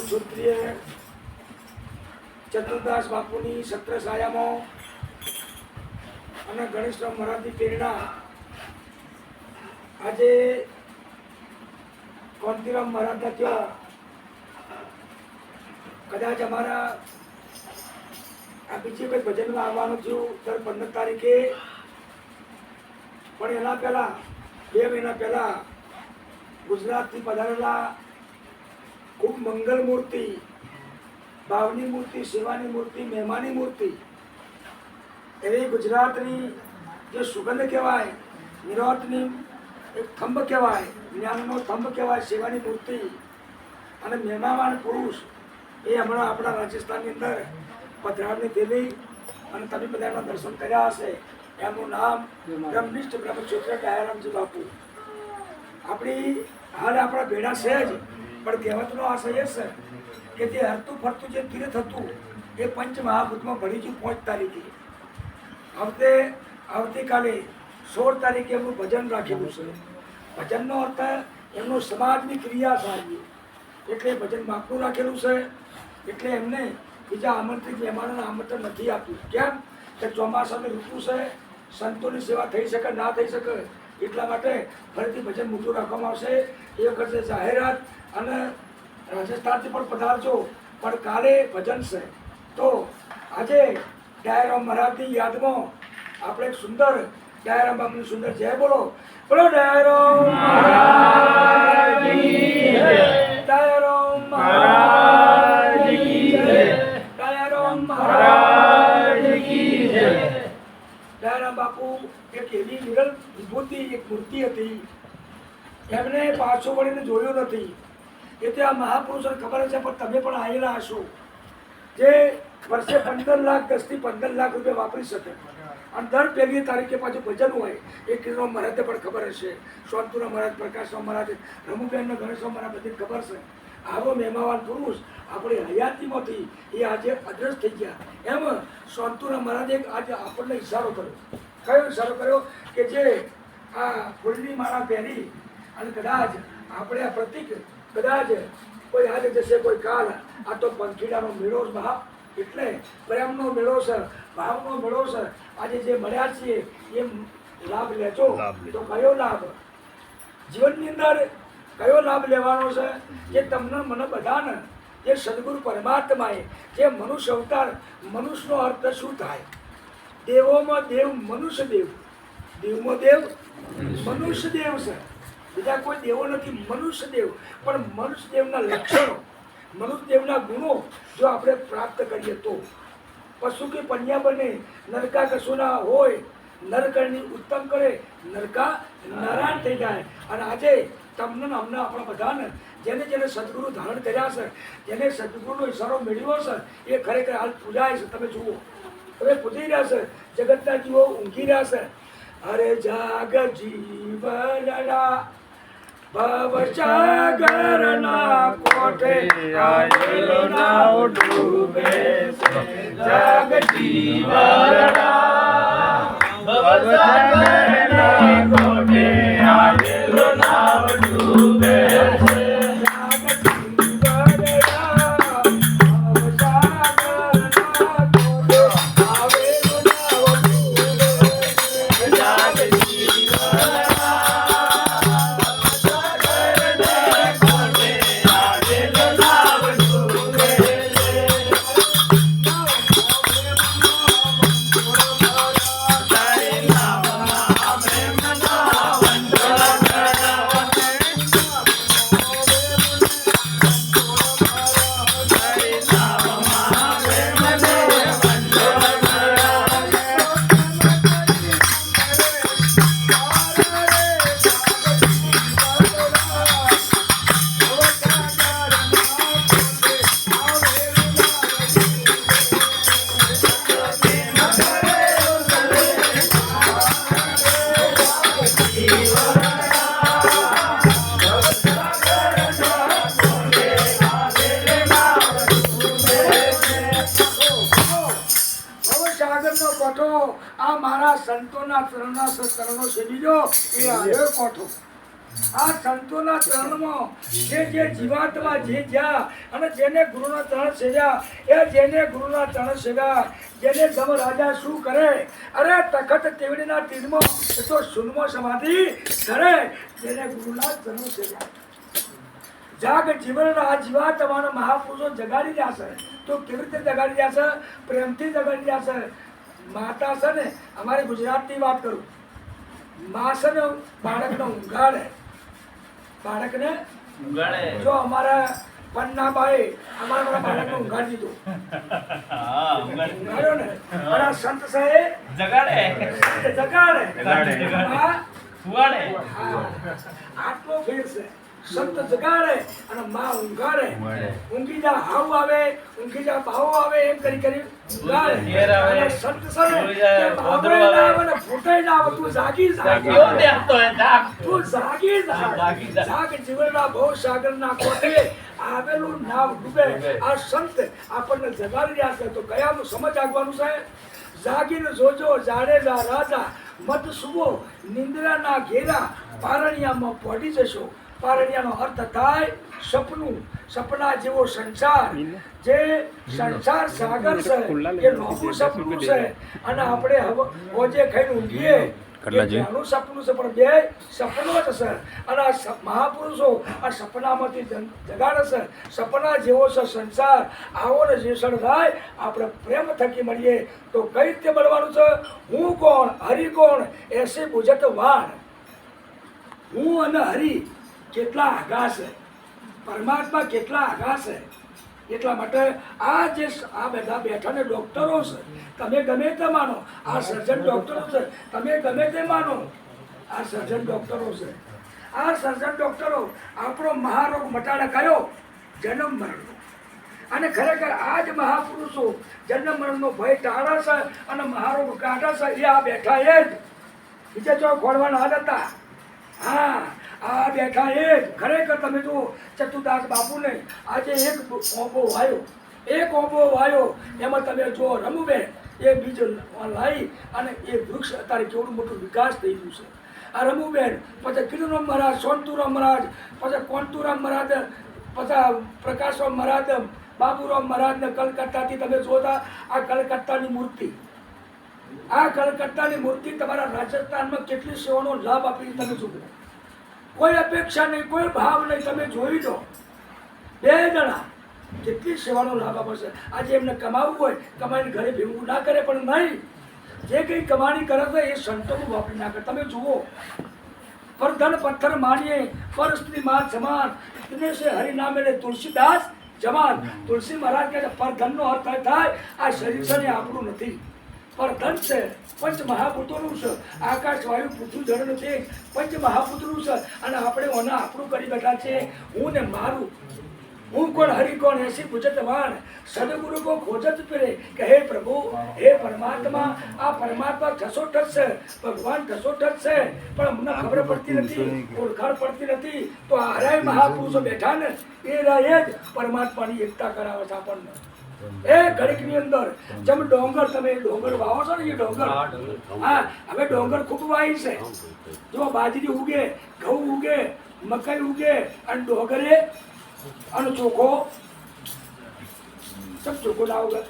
ક્ષત્રિય ચતુર્દાસ બાપુની છત્રછાયામાં અને ગણેશરામ મહારાજની પ્રેરણા આજે કોંતીરામ મહારાજના ત્યાં કદાચ અમારા આ બીજી કોઈ ભજનમાં આવવાનું થયું દર 15 તારીખે, પણ એના પહેલા 2 મહિના પહેલા ગુજરાતથી પધારેલા ખૂબ મંગલ મૂર્તિ, ભાવની મૂર્તિ, સેવાની મૂર્તિ, મહેમાની મૂર્તિ એવી ગુજરાતની જે સુગંધ કહેવાય, નિરોધની એક થંભ કહેવાય, જ્ઞાનનો થંભ કહેવાય, સેવાની મૂર્તિ અને મહેમાન પુરુષ એ હમણાં આપણા રાજસ્થાનની અંદર પધરામણી થયેલી અને તમે બધા એના દર્શન કર્યા હશે. એમનું નામ બ્રહ્મનિષ્ઠ બ્રહ્મક્ષેત્ર દયારામજી બાપુ. આપણી હાલ આપણા ભેડા છે જ, પણ કહેવતનો આશય એ છે કે જે હરતું ફરતું જે તીર્થ હતું એ પંચ મહાભૂતમાં ભળી ગયું 5 તારીખે. આવતીકાલે 16 તારીખે એમનું ભજન રાખેલું છે. ભજનનો અર્થ એમનો સમાજની ક્રિયા થાય એટલે ભજન માપનું રાખેલું છે. એટલે એમને બીજા આમંત્રિત મહેમાનોને આમંત્રણ નથી આપ્યું. કેમ કે ચોમાસાની ઋતુ છે, સંતોની સેવા થઈ શકે ના થઈ શકે, એટલા માટે ફરીથી ભજન મોટું રાખવામાં આવશે. એ વખતે જાહેરાત અને રાજસ્થાનથી પણ પધારજો, પણ કાલે ભજન છે. તો આજે દયારામ મહારાજની યાદમાં આપણે એક સુંદર દયારામ બાપુની સુંદર જય બોલો. બોલો દયારામ મહારાજની જય, દયારામ મહારાજની જય, દયારામ મહારાજની જય. દયારામ બાપુ એક એવી વિરલ વિભૂતિ, એક મૂર્તિ હતી, એમને પાછો વળીને જોયું નથી. એ તો આ મહાપુરુષોને ખબર છે, પણ તમે પણ આવેલા હશો જે વર્ષે 15 લાખ 10 થી 15 લાખ રૂપિયા વાપરી શકે અને દર 1 તારીખે પાછું ભજન હોય. એ કિરણ મહારાજને પણ ખબર હશે, સોનપુરા મહારાજ, પ્રકાશરામ મહારાજ, રમુબેન, ગણેશરામ મહારાજ બધી ખબર છે. આવો મહેમાન પુરુષ આપણી હયાતીમાંથી એ આજે અદ્રશ્ય થઈ ગયા. એમ સોનપુરા મહારાજે આજે આપણને ઇશારો કર્યો. કયો ઇશારો કર્યો કે જે આ ફૂલની માળા પહેરી અને કદાચ આપણે આ પ્રતિક કદાચ કોઈ આજે જશે કોઈ કાલ, આ તો પંખીડાનો મેળો જ બાપ, એટલે પ્રેમનો મેળો છે, ભાવનો મેળો છે. આજે જે મળ્યા છીએ એ લાભ લેજો. તો કયો લાભ જીવનની અંદર કયો લાભ લેવાનો છે? જે તમને મને બધાને જે સદગુરુ પરમાત્માએ જે મનુષ્ય અવતાર, મનુષ્યનો અર્થ શું થાય? દેવોમાં દેવ મનુષ્ય દેવ, દેવમાં દેવ મનુષ્ય દેવ છે. બીજા કોઈ દેવો નથી, મનુષ્ય દેવ. પણ મનુષ્ય દેવના લક્ષણો, મનુષ્ય દેવના ગુણો જો આપણે પ્રાપ્ત કરીએ તો પશુ કે પન્યા બને, નરકા કશું ના હોય, નરકરની ઉત્તમ કરે, નરકા નારાયણ થઈ જાય. અને આજે તમને અમને આપણા બધાને જેને જેને સદગુરુ ધારણ કર્યા છે, જેને સદગુરુનો ઈશારો મેળવ્યો છે, એ ખરેખર હાલ પૂજાય છે. તમે જુઓ, હવે પૂજી રહ્યા છે, જગતના જીવો ઊંઘી રહ્યા છે. અરે જાગ જીવનડા ભવસાગરના કોઠે આવેલો નાવ ડૂબે છે. જાગ જીવનડા ભવસાગરના કોઠે આવેલો નાવ ડૂબે છે. સંતોના ચરણો સેવીજો એ આવ્યો કોઠો. આ સંતોના ચરણમાં જે જીવાત્મા જે જ્યાં અને જેને ગુરુના ચરણ સેવ્યા એ જેને ગુરુના ચરણ સેવ્યા જેને ગમ રાજા શું કરે અરે તખત તેવડીના તીરમાં એ તો શૂન્યમાં સમાધિ કરે જેને ગુરુના ચરણ સેવ્યા જાગ જીવન આ જીવાત્માના મહાપુરુષો જગાડી રહ્યા છે તો કેવી રીતે જગાડી રહ્યા છે પ્રેમથી જગાડી રહ્યા છે માતા છે ને અમારી ગુજરાતની વાત કરું મા છે ને બાળકને ઊંઘાડે બાળકને જો અમારા પન્નાભાઈ અમારા બાળકને ઊંઘાડી દીધું ઊંઘાડ્યો ને અને સંત સાહેબ જગાડે આટલો ફેર છે સંત જગાડે અને માં ઊંઘાડે ઊંઘી જા હાવ આવે ઊંઘી જા ભાવ આવે એમ કરી ઊંઘાડે અને સંત સરે ભાવરે ના આવે ને ફૂટે ના આવે તું જાગી તું જાગી જાગ જીવનના ભવ સાગરના કોઠે આવેલું નાવ ડૂબે આ સંત આપણને જગાડી રહ્યા છે તો કયાનું સમજ આગવાનું છે જાગીને જોજો જાડેજા રાજા મત સુવો નિંદ્રાના ઘેરા પારણિયામાં પડી જશો પારણિયાનો અર્થ થાય સપનું સપના જેવો સંસાર જે સંસાર સાગર છે એ નોખું સપનું છે અને આપણે હોજે ખાઈને ઊંઘીએ નાનું સપનું છે પણ બે સપનો જ છે અને આ મહાપુરુષો આ સપનામાંથી જગાડે છે સપના જેવો છે સંસાર આવો ને જે ક્ષણ થાય આપણે પ્રેમ થકી મળીએ તો કઈ રીતે મળવાનું છે હું કોણ હરિ કોણ એસે બુજત વાણ હું અને હરિ કેટલા આઘા છે પરમાત્મા કેટલા આઘા છે એટલા માટે આ જે આ બધા બેઠા ને ડોક્ટરો છે તમે ગમે તે માનો આ સર્જન ડોક્ટરો છે તમે ગમે તે માનો આ સર્જન ડોક્ટરો છે આ સર્જન ડોક્ટરો આપણો મહારોગ મટાડે કયો જન્મ મરણનો અને ખરેખર આ જ મહાપુરુષો જન્મ મરણનો ભય ટાળે છે અને મહારોગ કાઢે છે એ આ બેઠા એ જ બીજે જો ખોડવાના હાલ હતા હા આ બેઠા એ ખરેખર તમે જુઓ ચતુદાસ બાપુને આજે એક ઓંબો વાયો એમાં તમે જુઓ રમુબેન એ બીજ લાવી અને એ વૃક્ષ અત્યારે કેવડું મોટું વિકાસ થઈ ગયું છે આ રમુબેન પછી કિરુરામ મહારાજ સોનતુરામ મહારાજ પછી કોંતુરામ મહારાજ પછી પ્રકાશરામ મહારાજ બાબુરામ મહારાજને કલકત્તાથી તમે જોતા આ કલકત્તાની મૂર્તિ તમારા રાજસ્થાનમાં કેટલી સેવાનો લાભ આપી તમે જુઓ કોઈ અપેક્ષા નહીં કોઈ ભાવ નહીં તમે જોઈ લો બે જણા કેટલી સેવાનો લાભ આપશે આજે એમને કમાવવું હોય કમાઈને ઘરે ભેગું ના કરે પણ નહીં જે કંઈ કમાણી કરે છે એ સંતોનું વાપરી ના કરે તમે જુઓ પર ધન પથ્થર માનીએ પર સ્ત્રી માં સમાન ઇતને સે હરિ નામે લે તુલસીદાસ જવાન તુલસી મહારાજ કહે પર ધનનો અર્થ થાય આ શરીર છે ને આપણું નથી પર ધન છે પંચ મહાભૂતોનું છે આકાશ વાયુ પૃથ્વી જળ નથી પંચ મહાભૂતોનું છે અને આપણે ઓના આપણું કરી બેઠા છે હું ને મારું હું કોણ હરિ કોણ એસી પૂજત વાણ સદગુરુ કો ખોજત ફિરે કે હે પ્રભુ હે પરમાત્મા આ પરમાત્મા ઠસોઠસ છે ભગવાન ઠસોઠસ છે પણ અમને ખબર પડતી નથી ઓળખાણ પડતી નથી તો આ હરાય મહાપુરુષો બેઠા ને એ જ પરમાત્માની એકતા કરાવે છે આપણને એ ઘડીકની અંદર જેમ ડોંગર તમે ડોંગર વાવો છો ને એ ડોંગર હા હવે ડોંગર ખૂબ વાય છે જો બાજરી ઉગે ઘઉં ઉગે મકાઈ ઉગે અને ડોંગરે અને ચોખો સબ ચોખ્ખો ના ઉગે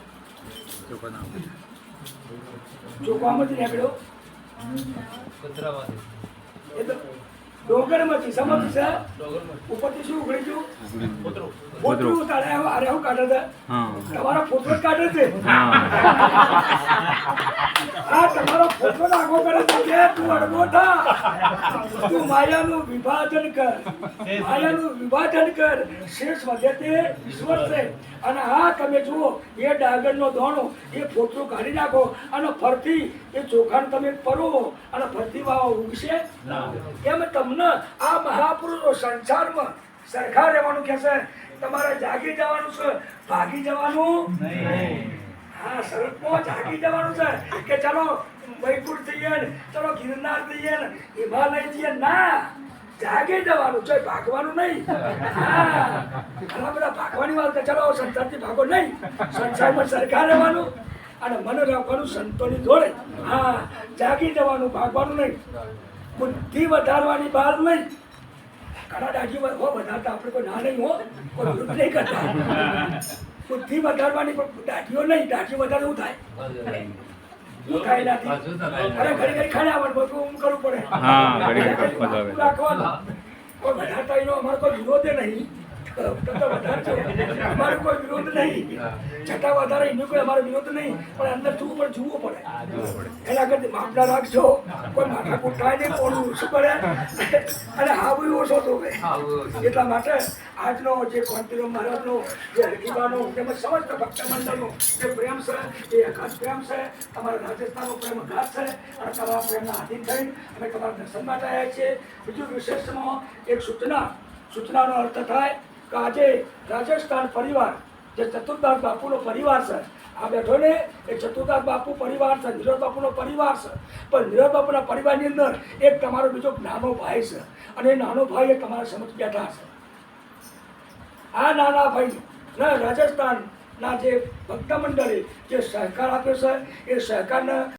ચોખ્ખો આમ જ નીકળ્યો એ તો ડોંગરમાંથી સમજ છે ઉપરથી શું ઉઘડી ગયું પોતરું તારે અરે હું કાઢે છે તમારો પોતરો જ કાઢે છે આ તમારો પોતરો આગો કરે છે કે તું અડગો થા તું માયાનું વિભાજન કર શેષ વધે તે ઈશ્વર છે અને આ તમે જુઓ એ ડાગરનો દોણો એ પોતરો કાઢી નાખો અને ફરતી એ ચોખાને તમે પરોવો અને ફરતી વાવો ઉગશે એમ તમને આ મહાપુરુષો સંસારમાં સરખા રહેવાનું કે છે તમારે જાગી જવાનું છે ભાગી જવાનું હા શરતમાં જાગી જવાનું છે કે ચલો વૈકુંઠ થઈએ ચલો ગિરનાર થઈએ હિમાલય થઈએ ના જાગી જવાનું છે ભાગવાનું નહીં હા ઘણા બધા ભાગવાની વાત ચલો સંસારથી ભાગો નહીં સંસારમાં સરખા રહેવાનું અને મને રાખવાનું સંતોની જોડે હા જાગી જવાનું ભાગવાનું નહીં બુદ્ધિ વધારવાની બહાર નહીં ઘણા દાઢી હો વધારતા આપણે કોઈ ના નહીં હો કોઈ વિરોધ નહીં કરતા બુદ્ધિ વધારવાની પણ દાઢીઓ નહીં દાઢી વધારે એવું થાય શું થાય એનાથી અરે ઘડી ઘડી ખાલી આવવાનું બધું હું કરવું પડે હા ઘડી ઘડી રાખવાનું કોઈ વધારતા એનો અમારો કોઈ વિરોધ નહીં અમારો કોઈ વિરોધ નહીં છતાં વધારે એનો કોઈ અમારો વિરોધ નહીં પણ અંદર જોવું પડે એના કરતી માપના રાખજો કોઈ માથા કૂટાય નહીં કોનું ઓછું પડે અને હાવું ઓછો તો એટલા માટે આજનો જે કોંતીરામ મહારાજનો જે હરકીબાનો તેમજ સમસ્ત ભક્ત મંડળનો જે પ્રેમ છે એ અઘાત પ્રેમ છે તમારા રાજસ્થાનનો પ્રેમ અઘાત છે અને તમારા પ્રેમના આધીન થઈને અમે તમારા દર્શન માટે આવ્યા છીએ બીજું વિશેષમાં એક સૂચનાનો અર્થ થાય કે આજે રાજસ્થાન પરિવાર જે ચતુર્દાસ બાપુનો પરિવાર છે આ બેઠો ને એ ચતુર્દાસ બાપુ પરિવાર છે નિરોધ બાપુનો પરિવાર છે પણ નિરોધ બાપુના પરિવારની અંદર એક તમારો બીજો નાનો ભાઈ છે અને એ નાનો ભાઈ એ તમારા સમક્ષ બેઠા છે આ નાના ભાઈ ને રાજસ્થાનના જે ભક્ત મંડળે જે સહકાર આપ્યો છે એ સહકારના